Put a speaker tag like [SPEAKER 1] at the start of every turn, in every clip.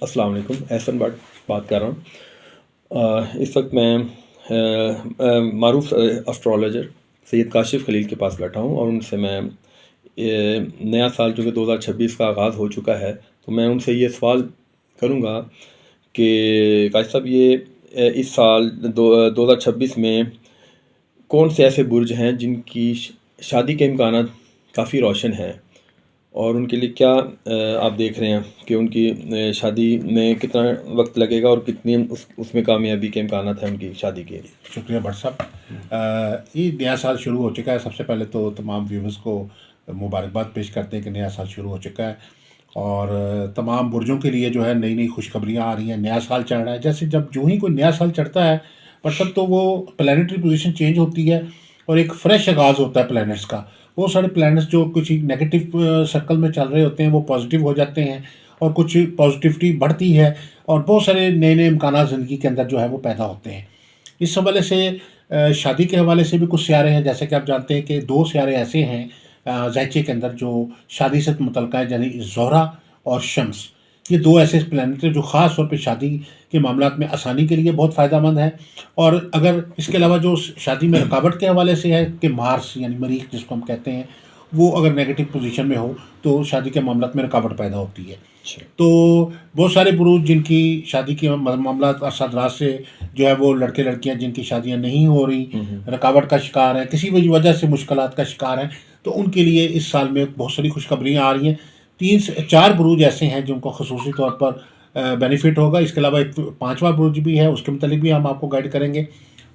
[SPEAKER 1] अस्सलाम वालेकुम। एहसन बात कर रहा हूँ। इस वक्त मैं मारूफ एस्ट्रोलॉजर सैयद काशिफ़ खलील के पास बैठा हूँ और उनसे मैं नया साल जो कि 2026 का आगाज़ हो चुका है, तो मैं उनसे ये सवाल करूँगा कि काशिफ़ साहब, ये इस साल 2026 में कौन से ऐसे बुर्ज हैं जिनकी शादी के इम्कानात काफ़ी रोशन हैं, और उनके लिए क्या आप देख रहे हैं कि उनकी शादी में कितना वक्त लगेगा और कितनी उसमें कामयाबी के इम्कानात हैं उनकी शादी के।
[SPEAKER 2] शुक्रिया भट्ट साहब। ये नया साल शुरू हो चुका है। सबसे पहले तो तमाम व्यूवर्स को मुबारकबाद पेश करते हैं कि नया साल शुरू हो चुका है और तमाम बुर्जों के लिए जो है नई नई खुशखबरियाँ आ रही हैं। नया साल चढ़ रहा है, जैसे जब यूँ ही कोई नया साल चढ़ता है भट्ट साहब, तो वो प्लानिटरी पोजीशन चेंज होती है और एक फ्रेश आगाज़ होता है प्लैनेट्स का। वो सारे प्लैनेट्स जो कुछ नेगेटिव सर्कल में चल रहे होते हैं वो पॉजिटिव हो जाते हैं और कुछ पॉजिटिविटी बढ़ती है और बहुत सारे नए नए इम्कानात ज़िंदगी के अंदर जो है वो पैदा होते हैं। इस हवाले से शादी के हवाले से भी कुछ सियारे हैं। जैसे कि आप जानते हैं कि 2 सियारे ऐसे हैं ज़ायचे के अंदर जो शादी से मुतल्लिक़ है, यानी ज़ोहरा और शम्स। ये 2 ऐसे प्लैनेट हैं जो ख़ास तौर पे शादी के मामलात में आसानी के लिए बहुत फ़ायदेमंद है। और अगर इसके अलावा जो शादी में रुकावट के हवाले से है कि मार्स यानी मरीख़ जिसको हम कहते हैं, वो अगर नेगेटिव पोज़ीशन में हो तो शादी के मामलात में रुकावट पैदा होती है। तो बहुत सारे बुरूज जिनकी शादी के मामलात असरात से जो है वो लड़के लड़कियां जिनकी शादियां नहीं हो रही, रुकावट का शिकार हैं, किसी भी वजह से मुश्किलात का शिकार हैं, तो उनके लिए इस साल में बहुत सारी खुशखबरियाँ आ रही हैं। 3 से 4 बुरूज ऐसे हैं जिनको खसूसी तौर पर बेनिफिट होगा। इसके अलावा एक 5वां बुरुज भी है, उसके मतलब भी हम आपको गाइड करेंगे।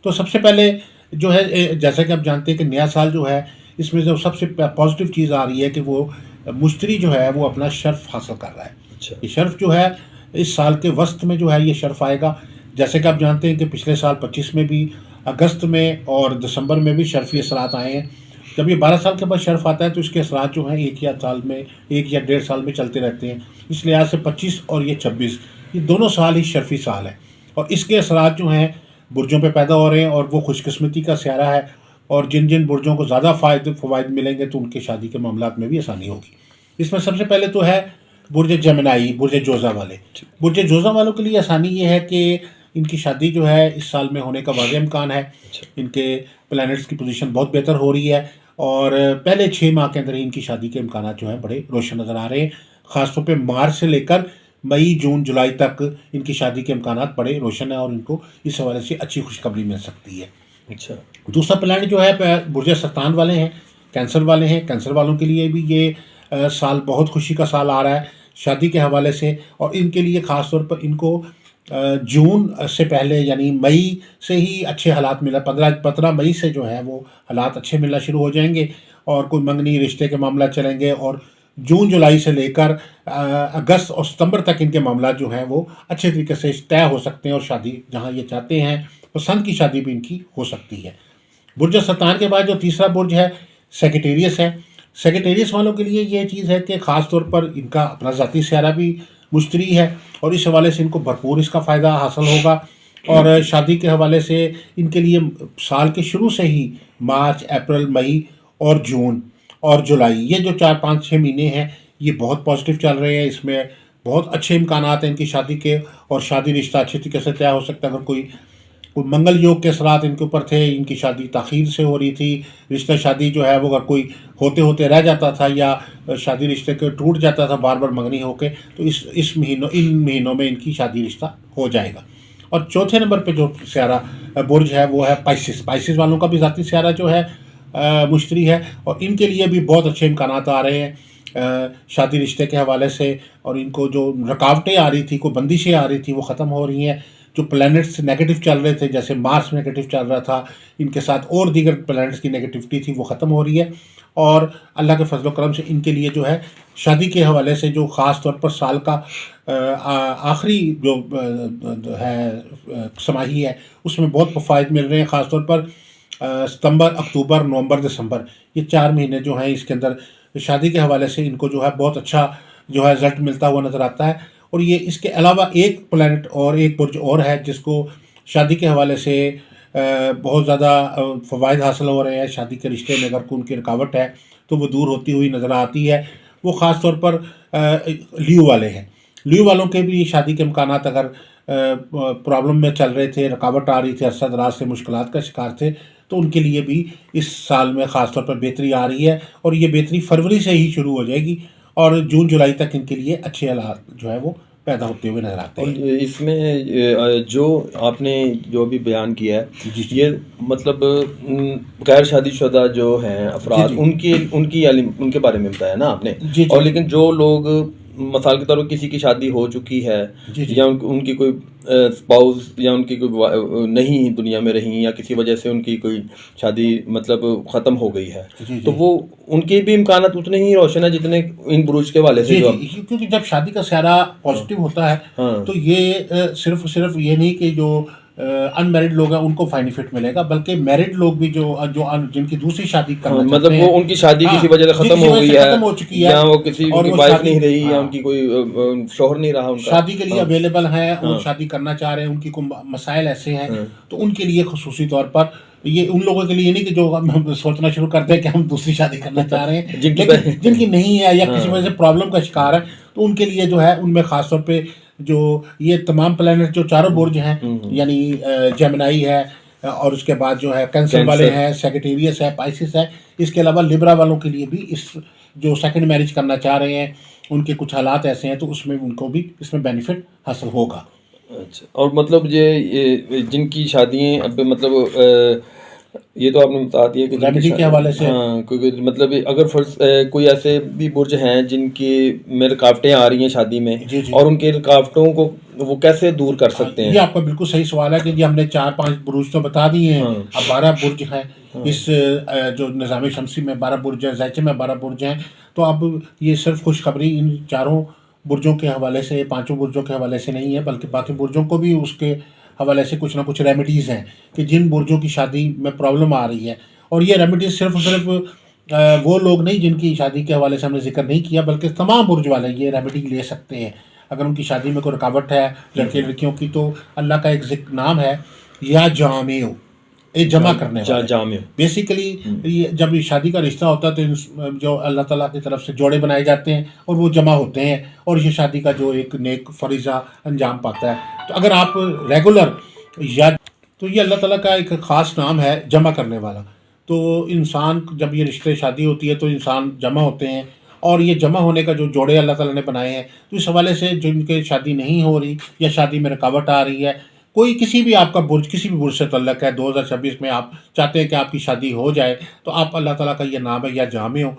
[SPEAKER 2] तो सबसे पहले जो है जैसा कि आप जानते हैं कि नया साल जो है, इसमें जो सबसे पॉजिटिव चीज़ आ रही है कि वो मुश्तरी जो है वो अपना शर्फ हासिल कर रहा है।
[SPEAKER 1] अच्छा।
[SPEAKER 2] ये शर्फ जो है इस साल के वस्त में जो है ये शर्फ आएगा। जैसे कि आप जानते हैं कि पिछले साल 25 में भी, अगस्त में और दिसंबर में भी शर्फ़ी असरात आए हैं। जब ये 12 साल के बाद शर्फ आता है तो इसके असरात जो हैं 1 या साल में, 1 या डेढ़ साल में चलते रहते हैं। इस लिहाज से 25 और ये 26, ये दोनों साल ही शर्फ़ी साल है और इसके असरात जो हैं बुर्जों पे पैदा हो रहे हैं और वो खुशकिस्मती का सियारा है। और जिन जिन बुर्जों को ज़्यादा फ़वाइद मिलेंगे तो उनकी शादी के मामलात में भी आसानी होगी। इसमें सबसे पहले तो है बुर्ज जमनाई, बुर्ज जोज़ा वाले। बुर्ज जोज़ा वालों के लिए आसानी ये है कि इनकी शादी जो है इस साल में होने का वाज़ेह इम्कान है। इनके प्लैनेट्स की पोजीशन बहुत बेहतर हो रही है और पहले 6 माह के अंदर ही इनकी शादी के इम्कानात जो हैं बड़े रोशन नज़र आ रहे हैं। ख़ास तौर पे मार्च से लेकर मई, जून, जुलाई तक इनकी शादी के इम्कानात बड़े रोशन हैं और इनको इस हवाले से अच्छी खुशखबरी मिल सकती है।
[SPEAKER 1] अच्छा।
[SPEAKER 2] दूसरा प्लैनेट जो है बुर्ज सरतान वाले हैं, कैंसर वाले हैं। कैंसर वालों के लिए भी ये साल बहुत खुशी का साल आ रहा है शादी के हवाले से। और इनके लिए ख़ास तौर पर इनको जून से पहले यानी मई से ही अच्छे हालात मिला। 15 मई से जो है वो हालात अच्छे मिलना शुरू हो जाएंगे और कोई मंगनी रिश्ते के मामला चलेंगे और जून जुलाई से लेकर अगस्त और सितंबर तक इनके मामला जो हैं वो अच्छे तरीके से तय हो सकते हैं और शादी जहाँ ये चाहते हैं पसंद की शादी भी इनकी हो सकती है। बुर्ज सरतान के बाद जो तीसरा बुर्ज है सेजिटेरियस है। सेजिटेरियस वालों के लिए ये चीज़ है कि ख़ास तौर पर इनका अपना ज़ाती सियारा भी मुश्तरी है और इस हवाले से इनको भरपूर इसका फ़ायदा हासिल होगा। और शादी के हवाले से इनके लिए साल के शुरू से ही मार्च, अप्रैल, मई और जून और जुलाई, ये जो 4-5-6 महीने हैं ये बहुत पॉजिटिव चल रहे हैं। इसमें बहुत अच्छे इम्कानात हैं इनकी शादी के और शादी रिश्ता अच्छे तरीके से तय हो सकता है। अगर कोई मंगल योग के असरात इनके ऊपर थे, इनकी शादी ताख़ीर से हो रही थी, रिश्ता शादी जो है वो अगर कोई होते होते रह जाता था या शादी रिश्ते के टूट जाता था बार बार मंगनी होके, तो इन महीनों में इनकी शादी रिश्ता हो जाएगा। और चौथे नंबर पे जो सियारा बुर्ज है वो है पाइसिस। पाइसिस वालों का भी ज़ाती सियारा जो है मुश्तरी है और इनके लिए भी बहुत अच्छे इम्कानात आ रहे हैं शादी रिश्ते के हवाले से। और इनको जो रुकावटें आ रही थी, कोई बंदिशें आ रही थी, वो ख़त्म हो रही हैं। जो प्लैनेट्स नेगेटिव चल रहे थे, जैसे मार्स नेगेटिव चल रहा था, इनके साथ और दीगर प्लैनेट्स की नेगेटिविटी थी वो ख़त्म हो रही है। और अल्लाह के फजल करम से इनके लिए जो है शादी के हवाले से जो ख़ास तौर पर साल का आखिरी जो है समाही है उसमें बहुत फ़वाइद मिल रहे हैं। ख़ास तौर पर सितंबर, अक्टूबर, नवंबर, दिसंबर, ये 4 महीने जो हैं इसके अंदर शादी के हवाले से इनको जो है बहुत अच्छा जो है रिज़ल्ट मिलता हुआ नज़र आता है। और ये इसके अलावा एक प्लैनेट और एक बुर्ज और है जिसको शादी के हवाले से बहुत ज़्यादा फ़वाइद हासिल हो रहे हैं। शादी के रिश्ते में अगर कोई उनकी रुकावट है तो वो दूर होती हुई नज़र आती है। वो ख़ास तौर पर लियो वाले हैं। ल्यू वालों के भी शादी के इम्कानात अगर प्रॉब्लम में चल रहे थे, रुकावट आ रही थी, अरसा दराज से मुश्किलात का शिकार थे, तो उनके लिए भी इस साल में ख़ास तौर पर बेहतरी आ रही है और ये बेहतरी फरवरी से ही शुरू हो जाएगी और जून जुलाई तक इनके लिए अच्छे हालात जो है वो पैदा होते हुए नजर आते
[SPEAKER 1] और
[SPEAKER 2] हैं।
[SPEAKER 1] इसमें जो आपने जो भी बयान किया है,
[SPEAKER 2] जी जी
[SPEAKER 1] ये मतलब गैर शादीशुदा जो हैं
[SPEAKER 2] जी
[SPEAKER 1] अफराद,
[SPEAKER 2] जी
[SPEAKER 1] उनके बारे में बताया ना आपने।
[SPEAKER 2] जी
[SPEAKER 1] और
[SPEAKER 2] जी
[SPEAKER 1] लेकिन जो लोग मिसाल के तौर पर किसी की शादी हो चुकी है,
[SPEAKER 2] जी जी
[SPEAKER 1] या उनकी कोई स्पाउस या उनकी कोई नहीं दुनिया में रही, या किसी वजह से उनकी कोई शादी मतलब ख़त्म हो गई है,
[SPEAKER 2] जी
[SPEAKER 1] तो
[SPEAKER 2] जी
[SPEAKER 1] वो उनके भी इम्कानात उतने ही रोशन है जितने इन बुरुज के वाले से
[SPEAKER 2] जी
[SPEAKER 1] जो।
[SPEAKER 2] जी क्योंकि जब शादी का सारा पॉजिटिव होता है
[SPEAKER 1] हाँ
[SPEAKER 2] तो ये सिर्फ सिर्फ ये नहीं कि जो अनमैरिड लोग हैं उनको बेनिफिट मिलेगा, बल्कि मैरिड लोग भी जिनकी दूसरी शादी
[SPEAKER 1] हाँ,
[SPEAKER 2] करना
[SPEAKER 1] मतलब
[SPEAKER 2] चाहते
[SPEAKER 1] वो
[SPEAKER 2] हैं,
[SPEAKER 1] उनकी शादी
[SPEAKER 2] हाँ,
[SPEAKER 1] किसी वजह से
[SPEAKER 2] जी
[SPEAKER 1] ख़त्म
[SPEAKER 2] किसी
[SPEAKER 1] हो
[SPEAKER 2] वजह
[SPEAKER 1] गई
[SPEAKER 2] से
[SPEAKER 1] है,
[SPEAKER 2] ख़त्म हो चुकी है
[SPEAKER 1] या वो किसी
[SPEAKER 2] और
[SPEAKER 1] उनकी
[SPEAKER 2] वो
[SPEAKER 1] वाइफ
[SPEAKER 2] शादी,
[SPEAKER 1] नहीं रही, या
[SPEAKER 2] हाँ,
[SPEAKER 1] उनकी कोई शौहर नहीं रहा उनका।
[SPEAKER 2] शादी के लिए
[SPEAKER 1] हाँ
[SPEAKER 2] अवेलेबल हैं, वो
[SPEAKER 1] हाँ
[SPEAKER 2] शादी करना चाह रहे हैं, उनकी कोई मसाइल ऐसे हैं,
[SPEAKER 1] हाँ
[SPEAKER 2] तो उनके लिए खसूसी तौर पर ये उन लोगों के लिए नहीं कि जो हम सोचना शुरू करते हैं कि हम दूसरी शादी करना चाह रहे हैं,
[SPEAKER 1] जिनकी
[SPEAKER 2] लेकिन जिनकी नहीं है या किसी वजह
[SPEAKER 1] हाँ
[SPEAKER 2] से प्रॉब्लम का शिकार है, तो उनके लिए जो है उनमें ख़ास तौर पे जो ये तमाम प्लैनेट जो चारों बुर्ज हैं, यानी जेमिनी है, और उसके बाद जो है कैंसर वाले
[SPEAKER 1] कैंसर।
[SPEAKER 2] हैं, सेजिटेरियस है, पाइसिस है, इसके अलावा लिब्रा वालों के लिए भी इस जो सेकंड मैरिज करना चाह रहे हैं उनके कुछ हालात ऐसे हैं, तो उसमें उनको भी इसमें बेनिफिट हासिल होगा।
[SPEAKER 1] अच्छा, और मतलब ये जिनकी शादियाँ अब मतलब ये तो आपने बता दिया कि जिनकी
[SPEAKER 2] रेमेडी के हवाले से
[SPEAKER 1] हाँ, क्योंकि मतलब अगर फर्ज कोई ऐसे भी बुर्ज हैं जिनकी में रुकावटें आ रही हैं शादी में,
[SPEAKER 2] जी जी
[SPEAKER 1] और उनके रुकावटों को वो कैसे दूर कर सकते
[SPEAKER 2] ये
[SPEAKER 1] हैं?
[SPEAKER 2] आपका बिल्कुल सही सवाल है कि ये हमने 4-5 बुर्ज तो बता दिए हैं,
[SPEAKER 1] हाँ
[SPEAKER 2] अब 12 बुर्ज हैं।
[SPEAKER 1] हाँ
[SPEAKER 2] इस जो निज़ाम शमसी में 12 बुर्ज हैं, ज़ैचे में 12 बुर्ज हैं, तो अब ये सिर्फ खुशखबरी इन चारों बुर्जों के हवाले से, पांचों बुर्जों के हवाले से नहीं है, बल्कि बाकी बुर्जों को भी उसके हवाले से कुछ ना कुछ रेमेडीज़ हैं कि जिन बुर्जों की शादी में प्रॉब्लम आ रही है, और ये रेमेडीज़ सिर्फ सिर्फ वो लोग नहीं जिनकी शादी के हवाले से हमने जिक्र नहीं किया, बल्कि तमाम बुर्ज वाले ये रेमेडी ले सकते हैं। अगर उनकी शादी में कोई रुकावट है लड़के लड़कियों की, तो अल्लाह का एक नाम है या जामियो, ये जमा करने वाला।
[SPEAKER 1] जामिया।
[SPEAKER 2] बेसिकली ये जब ये शादी का रिश्ता होता है तो जो अल्लाह ताला की तरफ से जोड़े बनाए जाते हैं और वो जमा होते हैं, और ये शादी का जो एक नेक फरीज़ा अंजाम पाता है। तो अगर आप रेगुलर या तो ये अल्लाह ताला का एक ख़ास नाम है जमा करने वाला। तो इंसान जब ये रिश्ते शादी होती है तो इंसान जमा होते हैं, और ये जमा होने का जो जोड़े अल्लाह ताला ने बनाए हैं, तो इस हवाले से जिनके शादी नहीं हो रही या शादी में रुकावट आ रही है, कोई किसी भी आपका बुर्ज किसी भी बुर्ज से तल्लक है, 2026 में आप चाहते हैं कि आपकी शादी हो जाए, तो आप अल्लाह ताला का ये नाम है या जामियो,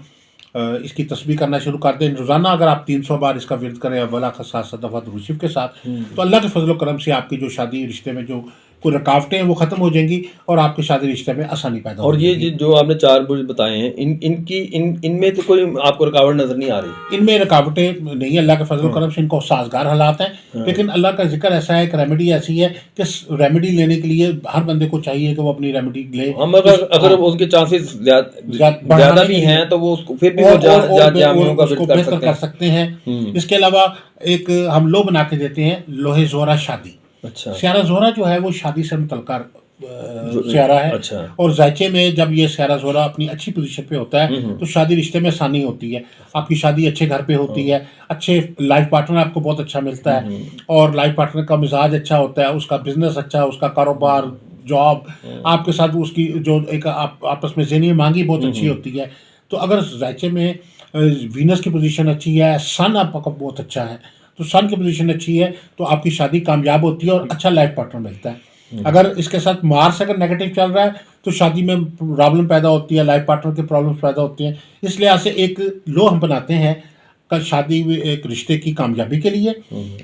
[SPEAKER 2] इसकी तस्बीह करना शुरू कर दें। रोज़ाना अगर आप 300 बार इसका विर्द करें अव्वला का 7 दफ़ा दुरूद शरीफ के साथ, तो अल्लाह के फजल करम से आपकी जो शादी रिश्ते में जो कोई रुकावटें हैं वो ख़त्म हो जाएंगी और आपके शादी रिश्ते में आसानी पैदा हो
[SPEAKER 1] और ये
[SPEAKER 2] जाएगी।
[SPEAKER 1] जो आपने 4 बुर्ज बताए हैं, इनमें तो कोई आपको रुकावट नज़र नहीं आ रही?
[SPEAKER 2] इनमें रुकावटें नहीं, अल्लाह के फजल
[SPEAKER 1] हाँ
[SPEAKER 2] करम से इनको साजगार हालात हैं,
[SPEAKER 1] हाँ
[SPEAKER 2] लेकिन अल्लाह का जिक्र ऐसा है, एक रेमेडी ऐसी है कि रेमेडी लेने के लिए हर बंदे को चाहिए कि वो अपनी रेमेडी ले।
[SPEAKER 1] हम अगर उसके चांसेस ज़्यादा
[SPEAKER 2] बढ़ाने
[SPEAKER 1] भी
[SPEAKER 2] के
[SPEAKER 1] हैं
[SPEAKER 2] लिए
[SPEAKER 1] तो वो उसको फिर भी
[SPEAKER 2] और
[SPEAKER 1] वो जामियों का
[SPEAKER 2] उसको
[SPEAKER 1] विर्द कर
[SPEAKER 2] बेहतर
[SPEAKER 1] सकते
[SPEAKER 2] कर
[SPEAKER 1] हैं।
[SPEAKER 2] सकते हैं। इसके अलावा एक हम लो बना के देते हैं, लोहे जोहरा शादी।
[SPEAKER 1] अच्छा
[SPEAKER 2] स्यारा जोहरा जो है वो शादी से मुतल्लका स्यारा है,
[SPEAKER 1] अच्छा।
[SPEAKER 2] और जायचे में जब ये स्यारा जोहरा अपनी अच्छी पोजीशन पे होता है तो शादी रिश्ते में आसानी होती है, आपकी शादी अच्छे घर पे होती है, अच्छे लाइफ पार्टनर आपको बहुत अच्छा मिलता है, और लाइफ पार्टनर का मिजाज अच्छा होता है, उसका बिजनेस अच्छा है, उसका कारोबार जॉब आपके साथ उसकी जो एक आपस में ज़हनी मांगी बहुत अच्छी होती है। तो अगर जायचे में वीनस की पोजीशन अच्छी है, सन आपका बहुत अच्छा है, तो सन की पोजीशन अच्छी है, तो आपकी शादी कामयाब होती है और अच्छा लाइफ पार्टनर मिलता है। अगर इसके साथ मार्स अगर नेगेटिव चल रहा है तो शादी में प्रॉब्लम पैदा होती है, लाइफ पार्टनर की प्रॉब्लम पैदा होती हैं। इस लिहाज से एक लो हम बनाते हैं कल शादी एक रिश्ते की कामयाबी के लिए,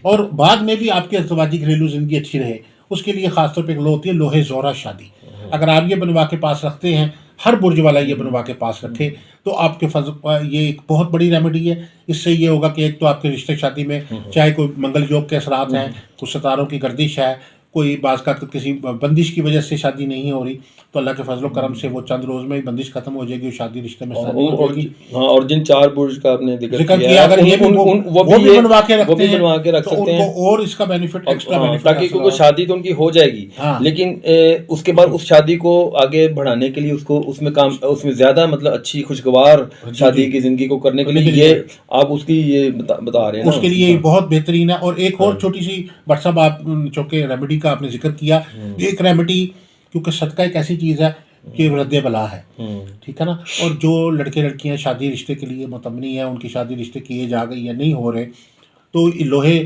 [SPEAKER 2] और बाद में भी आपकी अज़दवाजी घरेलू ज़िंदगी अच्छी रहे, उसके लिए ख़ासतौर पर एक लो होती है लोहे जोहरा शादी। अगर आप ये बनवा के पास रखते हैं, हर बुर्ज वाला ये बनवा के पास रखे, तो आपके ये एक बहुत बड़ी रेमेडी है। इससे ये होगा कि एक तो आपके रिश्ते शादी में चाहे कोई मंगल योग के असरात हैं, कुछ सितारों की गर्दिश है, कोई बाज़ का किसी बंदिश की वजह से शादी नहीं हो रही, तो अल्लाह के फजल करम से वो चंद रोज़ में ही बंदिश ख़त्म हो जाएगी और शादी रिश्ते में शादी हो जाएगी।
[SPEAKER 1] हाँ, और जिन 4 बुर्ज का आपने जिक्र
[SPEAKER 2] जिक्र
[SPEAKER 1] किया
[SPEAKER 2] किया,
[SPEAKER 1] है,
[SPEAKER 2] अगर ये भी वो भी बनवा के
[SPEAKER 1] वो भी
[SPEAKER 2] रखते
[SPEAKER 1] बनवा के
[SPEAKER 2] हैं
[SPEAKER 1] रख
[SPEAKER 2] तो
[SPEAKER 1] सकते हैं,
[SPEAKER 2] उनको और इसका बेनिफिट एक्स्ट्रा बेनिफिट
[SPEAKER 1] ताकि क्योंकि शादी तो उनकी हो जाएगी,
[SPEAKER 2] हाँ।
[SPEAKER 1] लेकिन उसके बाद उस शादी को आगे बढ़ाने के लिए उसको उसमें ज़्यादा मतलब अच्छी खुशगवार शादी की ज़िंदगी को करने के लिए ये आप उसकी ये बता रहे हैं ना,
[SPEAKER 2] उसके लिए बहुत बेहतरीन है। और एक और छोटी सी भट्ट साहब, आप चूँकि रेमेडी का आपने जिक्र किया, एक रेमेडी, क्योंकि सदका एक ऐसी चीज़ है कि रद्द बला है, ठीक है ना। और जो लड़के लड़कियां शादी रिश्ते के लिए मुतमनी है, उनकी शादी रिश्ते किए जा गई या नहीं हो रहे, तो लोहे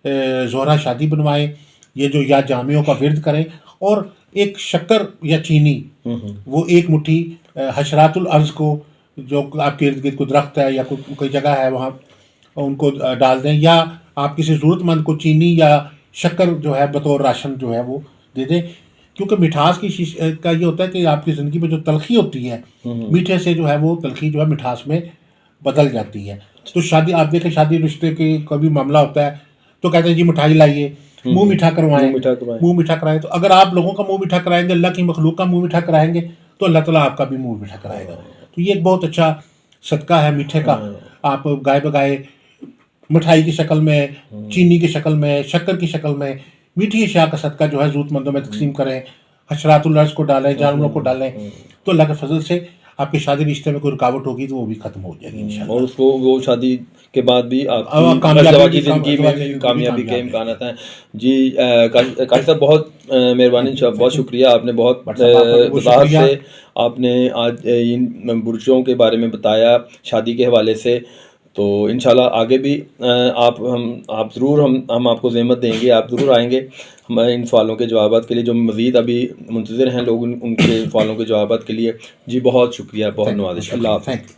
[SPEAKER 2] जोहरा शादी बनवाएं, ये जो या जामियों का विरद करें, और एक शक्कर या चीनी वो एक मुट्ठी हशरातुल अर्ज़ को, जो आपके इर्द गिर्द कोई दरख्त है या कोई जगह है वहाँ उनको डाल दें, या आप किसी ज़रूरतमंद को चीनी या शक्कर जो है बतौर राशन जो है वो दे दें। क्योंकि मिठास की का ये होता है कि आपकी ज़िंदगी में जो तलखी होती है, मीठे से जो है वो तलखी जो है मिठास में बदल जाती है। तो शादी, आप देखें शादी रिश्ते के कभी मामला होता है तो कहते हैं जी मिठाई लाइए, मुंह मीठा करवाएं, मुंह मीठा कराएं। तो अगर आप लोगों का मुंह मीठा कराएंगे, अल्लाह की मखलूक का मुंह मीठा कराएंगे, तो अल्लाह ताला आपका भी मुंह मीठा कराएगा। तो ये एक बहुत अच्छा सदका है मीठे का। आप गाय बगाए मिठाई की शक्ल में, चीनी की शक्ल में, शक्कर की शक्ल में मीठी अशिया का सदका जो है ज़रूरतमंदों में तकसीम करें, हशरातुल अर्ज़ को डालें, जानवरों को डालें, तो अल्लाह के फजल से आपकी शादी रिश्ते में कोई रुकावट होगी तो वो भी खत्म हो जाएगी इंशाल्लाह।
[SPEAKER 1] और उसको वो शादी के बाद भी आपकी ज़िंदगी में भी कामयाबी के इम्कानात हैं। जी काशी साहब, बहुत मेहरबानी, बहुत शुक्रिया, आपने बहुत वज़ाहत से आपने आज इन बुर्जों के बारे में बताया शादी के हवाले से। तो इंशाल्लाह आगे भी आप ज़रूर हम आपको ज़हमत देंगे, आप ज़रूर आएंगे हमारे इन सवालों के जवाबात के लिए, जो मज़ीद अभी मुंतज़िर हैं लोग उनके सवालों के जवाबात के लिए। जी बहुत शुक्रिया, बहुत नवाज़िश, अल्लाह हाफ़िज़।